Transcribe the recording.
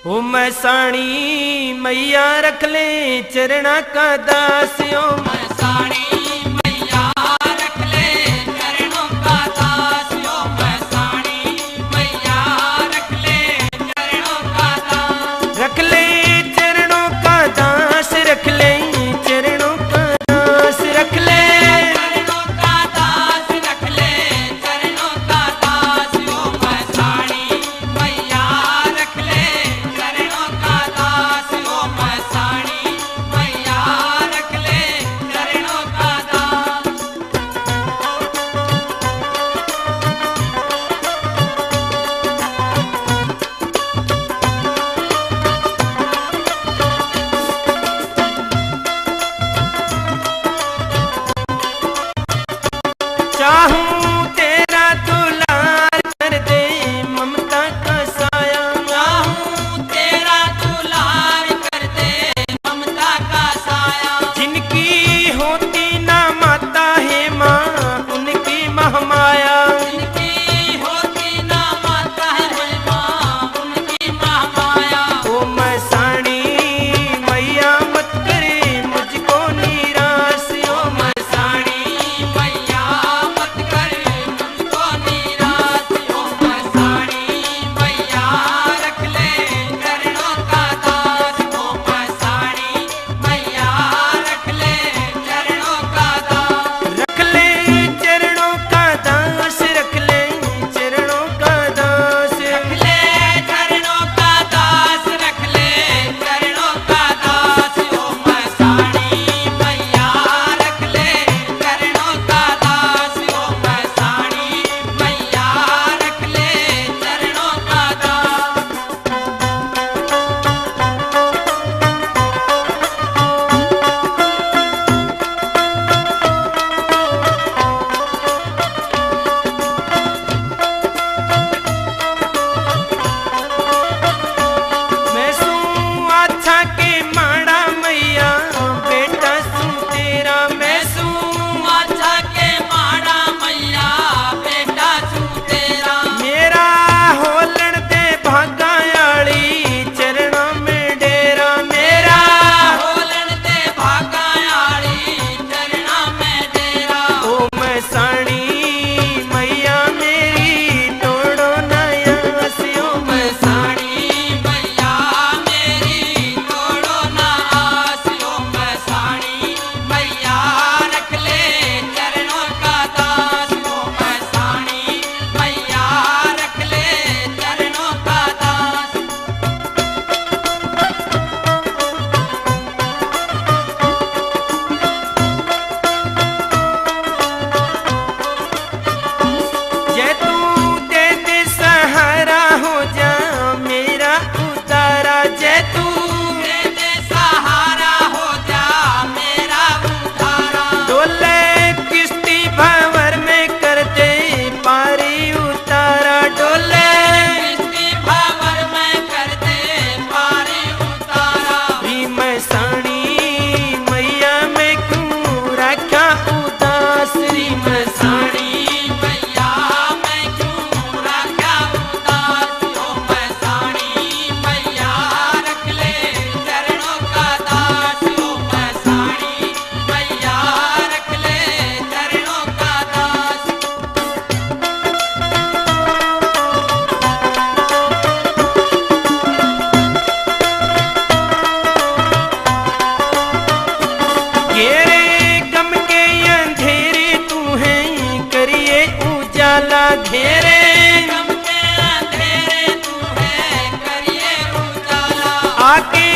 ओ मैसाणी मैया रख ले चरणा का दास। ओ मैसाणी मैया रख ले चरणों का दास। ओ मैसाणी मैया रख ले चरणों का दास। रख ले चरणों का दास, रख ले चरणों का दास, रख ले चरणों का दास, रख ले चरणों का दास। ओ मैसाणी मैया रख ले चरणों का दास। ओ मैसाणी मैया रख ले चरणों का दास। चाहूं तेरा दुलार कर दे ममता का साया। चाहूं तेरा दुलार कर दे ममता का साया। जिनकी होती ना माता है माँ उनकी महमाया। जिनकी होती ना माता है माँ उनकी महामाया। ओ मैसाणी मैया मत करे मुझको निराश। ओ मैसाणी मैया मत कर मुझको निराश। ओ मैसाणी मैया रख ले चरणों का दास। ओ मैसाणी मैया रख ले चरणों का दास। रख ले चरणों का दास, रख ले चरणों का दास। रख ले चरणों का दास, रख ले चरणों का दास। ओ मैसाणी मैया रख ले चरणों का दास। ओ मैसाणी मैया रख ले चरणों का दास। मैं सू अच्छा के माड़ा मैया बेटा सू तेरा। मैं सू माचा के माड़ा मैया बेटा तू तेरा। मेरा होलन दे भागायाली चरणा में डेरा। मेरा होलन दे भागायाली चरणा में डेरा। ओ मैसाणी मैया मेरी तोड़ो नया सी। ओ मैसाणी मैया मेरी तोड़ो ना आस। ओ मैसाणी मैया रख ले चरणों का दास। ओ मैसाणी मैया रख ले चरणों का दास। जय तू दे दे सहारा हो जा मेरा उतारा। जय तू दे दे सहारा हो जा मेरा उद्धारा। डोले किश्ती भंवर में कर दे पारी उतारा। डोले किस्ती भावर में कर दे पारी उतारा। री मैसाणी मैया में क्यों रखा उदास। री मैसाणी मैया मैं क्यों रखा उदास। ओ मैसाणी मैया रख ले चरणों का दास। ओ मैसाणी मैया रख ले चरणों का दास। घेरे गम के अंधेरे तू है करिए उजाला। घेरे गम के अंधेरे तू है करिए उजाला। आके